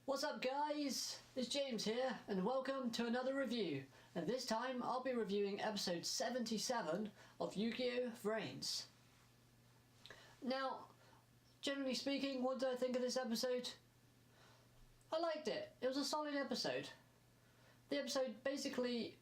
What's up guys, it's James here and welcome to another review, and this time I'll be reviewing episode 77 of Yu-Gi-Oh! Vrains. Now, generally speaking, what did I think of this episode? I liked it. It was a solid episode. The episode basically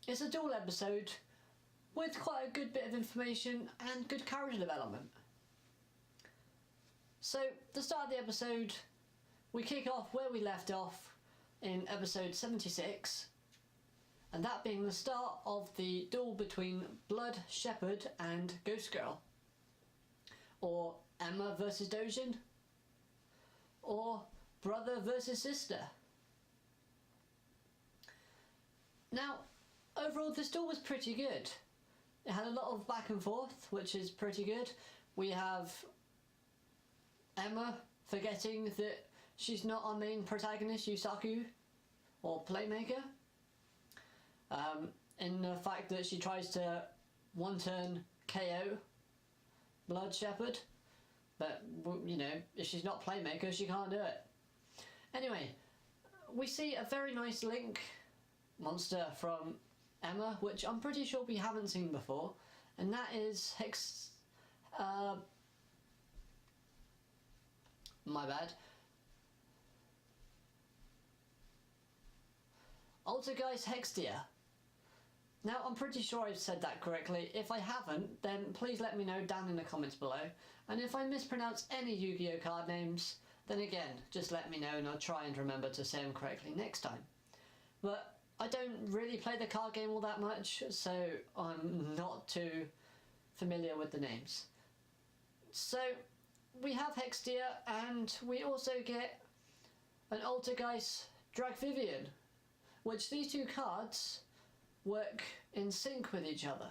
is a duel episode with quite a good bit of information and good character development. So, the start of the episode, we kick off where we left off in episode 76, and that being the start of the duel between Blood Shepherd and Ghost Girl, or Emma versus Dojin, or brother versus sister. Now, overall this duel was pretty good. It had a lot of back and forth, which is pretty good. We have Emma forgetting that she's not our main protagonist, Yusaku, or Playmaker, in the fact that she tries to one-turn KO Blood Shepherd, but, you know, if she's not Playmaker, she can't do it. Anyway, we see a very nice Link monster from Emma, which I'm pretty sure we haven't seen before, and that is Altergeist Hextia. Now, I'm pretty sure I've said that correctly. If I haven't, then please let me know down in the comments below. And if I mispronounce any Yu-Gi-Oh card names, then again, just let me know and I'll try and remember to say them correctly next time. But I don't really play the card game all that much, so I'm not too familiar with the names. So, we have Hextia, and we also get an Altergeist Dragvivian, which these two cards work in sync with each other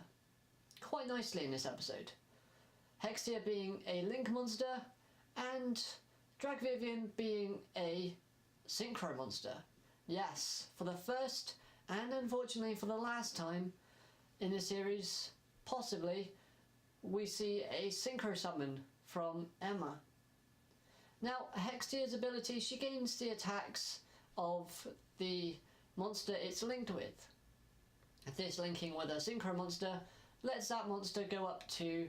quite nicely in this episode. Hextia being a Link monster and Dragvivian being a Synchro monster. Yes, for the first and unfortunately for the last time in the series, possibly, we see a Synchro summon from Emma. Now, Hextia's ability, she gains the attacks of the monster it's linked with. This linking with a Synchro monster lets that monster go up to,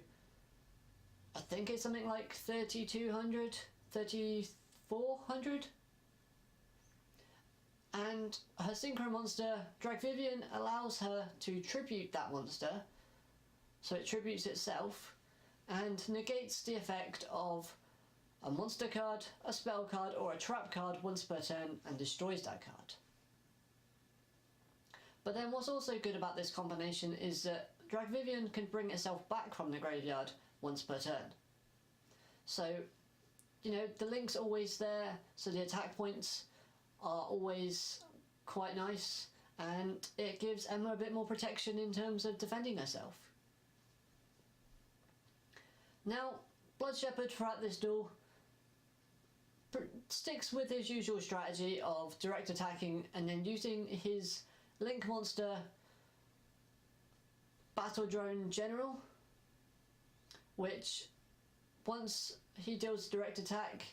I think it's something like 3200, 3400. And her Synchro monster, Dragvivian, allows her to tribute that monster, so it tributes itself, and negates the effect of a monster card, a spell card, or a trap card once per turn and destroys that card. But then what's also good about this combination is that Dragvivian can bring itself back from the graveyard once per turn. So, you know, the link's always there, so the attack points are always quite nice, and it gives Emma a bit more protection in terms of defending herself. Now, Blood Shepherd throughout this duel sticks with his usual strategy of direct attacking and then using his Link monster Battle Drone General, which once he deals direct attack,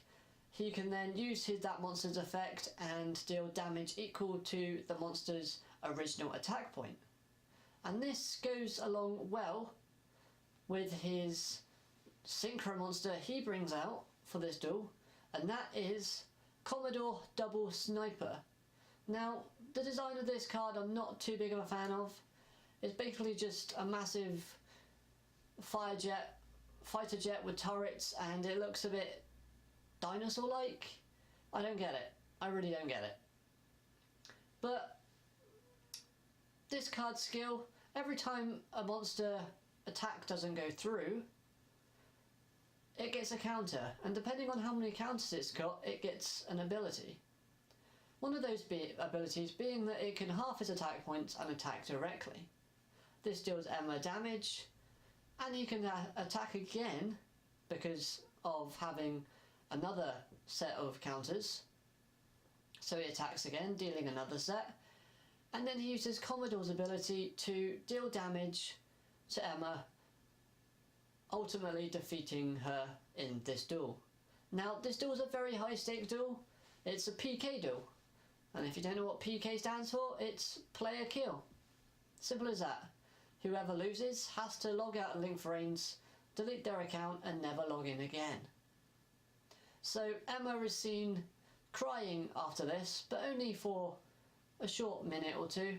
he can then use that monster's effect and deal damage equal to the monster's original attack point. And this goes along well with his Synchro monster he brings out for this duel, and that is Commodore Double Sniper. Now, the design of this card I'm not too big of a fan of. It's basically just a massive fighter jet with turrets, and it looks a bit dinosaur-like. I don't get it. I really don't get it. But this card's skill, every time a monster attack doesn't go through, it gets a counter, and depending on how many counters it's got, it gets an ability. One of those abilities being that it can half its attack points and attack directly. This deals Emma damage, and he can attack again because of having another set of counters. So he attacks again, dealing another set, and then he uses Commodore's ability to deal damage to Emma, ultimately defeating her in this duel. Now, this duel is a very high stake duel It's a Pk Duel. And if you don't know what PK stands for, it's player kill. Simple as that. Whoever loses has to log out of link Vrains, delete their account and never log in again. So Emma is seen crying after this, but only for a short minute or two,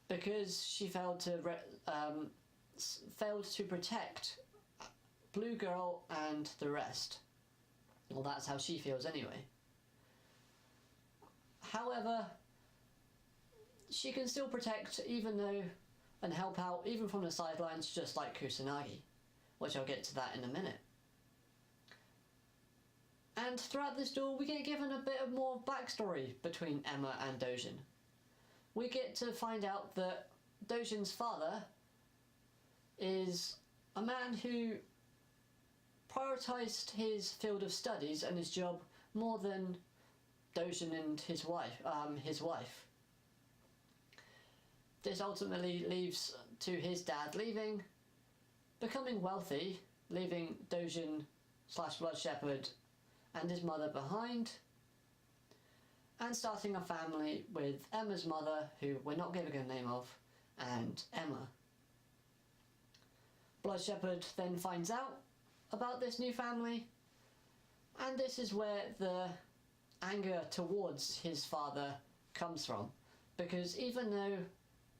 because she failed to protect Blue Girl and the rest. Well, that's how she feels anyway. However, she can still protect and help out even from the sidelines, just like Kusanagi, which I'll get to that in a minute. And throughout this duel we get given a bit of more backstory between Emma and Dojin. We get to find out that Dojin's father is a man who prioritised his field of studies and his job more than Dojin and his wife. This ultimately leads to his dad leaving, becoming wealthy, leaving Dojin / Blood Shepherd and his mother behind, and starting a family with Emma's mother, who we're not giving a name of, and Emma. Blood Shepherd then finds out about this new family, and this is where the anger towards his father comes from, because even though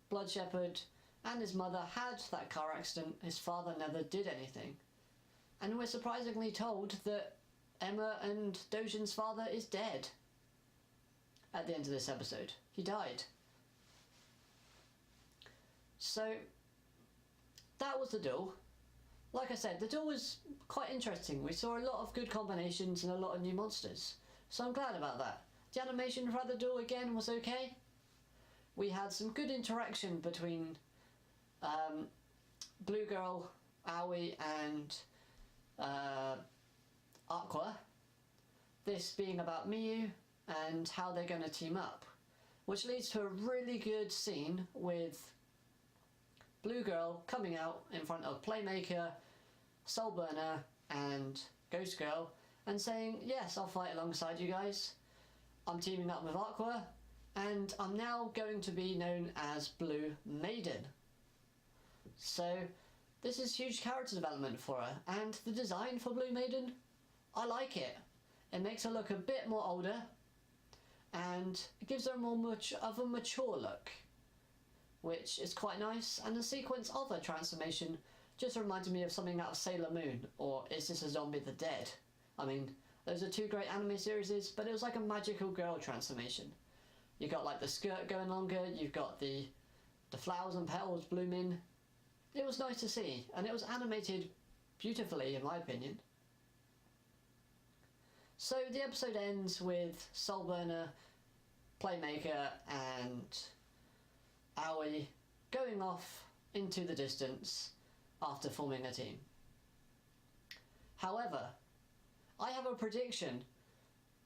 Blood Shepherd and his mother had that car accident, his father never did anything. And we're surprisingly told that Emma and Dojin's father is dead at the end of this episode. He died. So that was the duel. Like I said, the duel was quite interesting. We saw a lot of good combinations and a lot of new monsters. So I'm glad about that. The animation throughout the duel again was okay. We had some good interaction between Blue Girl, Aoi and Aqua. This being about Miyu and how they're going to team up. Which leads to a really good scene with Blue Girl coming out in front of Playmaker, Soulburner and Ghost Girl and saying, yes, I'll fight alongside you guys. I'm teaming up with Aqua and I'm now going to be known as Blue Maiden. So this is huge character development for her, and the design for Blue Maiden, I like it. It makes her look a bit more older and it gives her much of a mature look, which is quite nice, and the sequence of her transformation just reminded me of something out of Sailor Moon, or Is This a Zombie the Dead? I mean, those are two great anime series, but it was like a magical girl transformation. You got like the skirt going longer, you've got the flowers and petals blooming. It was nice to see, and it was animated beautifully in my opinion. So the episode ends with Soulburner, Playmaker and Aoi going off into the distance after forming a team. However, I have a prediction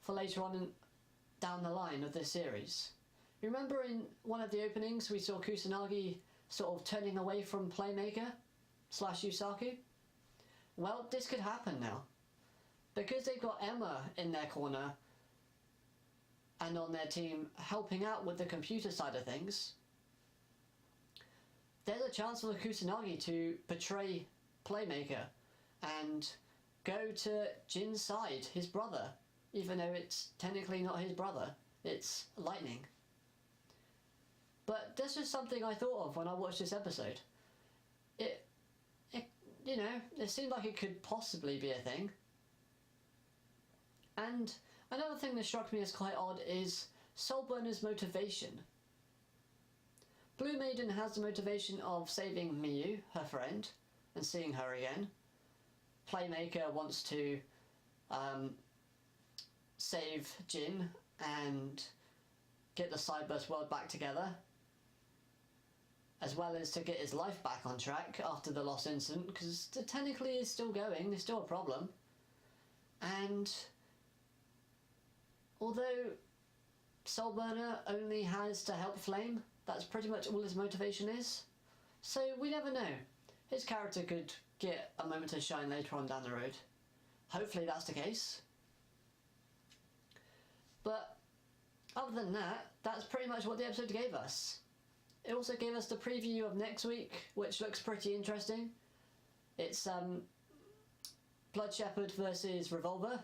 for later on down the line of this series. You remember in one of the openings we saw Kusanagi sort of turning away from Playmaker / Yusaku? Well, this could happen now. Because they've got Emma in their corner and on their team helping out with the computer side of things, there's a chance for Kusanagi to betray Playmaker and go to Jin's side, his brother, even though it's technically not his brother, it's Lightning. But this is something I thought of when I watched this episode. It seemed like it could possibly be a thing. And another thing that struck me as quite odd is Soulburner's motivation. Blue Maiden has the motivation of saving Miyu, her friend, and seeing her again. Playmaker wants to save Jin and get the Cyberse world back together, as well as to get his life back on track after the lost incident, because technically it's still going, there's still a problem. And although Soulburner only has to help Flame, that's pretty much all his motivation is. So we never know. His character could get a moment to shine later on down the road. Hopefully that's the case. But other than that, that's pretty much what the episode gave us. It also gave us the preview of next week, which looks pretty interesting. It's Blood Shepherd versus Revolver.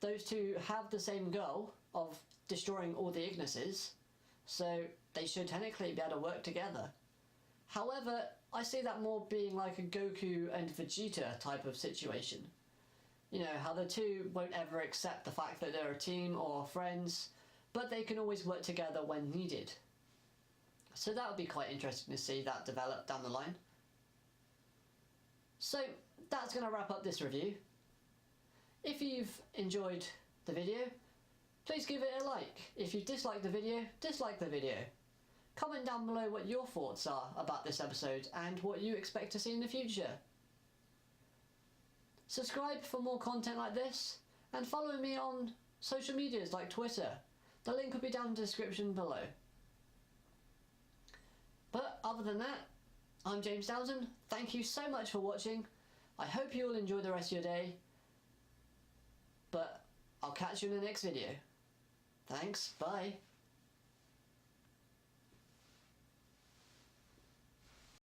Those two have the same goal of destroying all the Ignises, so they should technically be able to work together. However, I see that more being like a Goku and Vegeta type of situation. You know, how the two won't ever accept the fact that they're a team or friends, but they can always work together when needed. So that would be quite interesting to see that develop down the line. So that's going to wrap up this review. If you've enjoyed the video, please give it a like. If you disliked the video, dislike the video. Comment down below what your thoughts are about this episode and what you expect to see in the future. Subscribe for more content like this, and follow me on social medias like Twitter. The link will be down in the description below. But other than that, I'm James Townsend. Thank you so much for watching. I hope you all enjoy the rest of your day. But I'll catch you in the next video. Thanks, bye.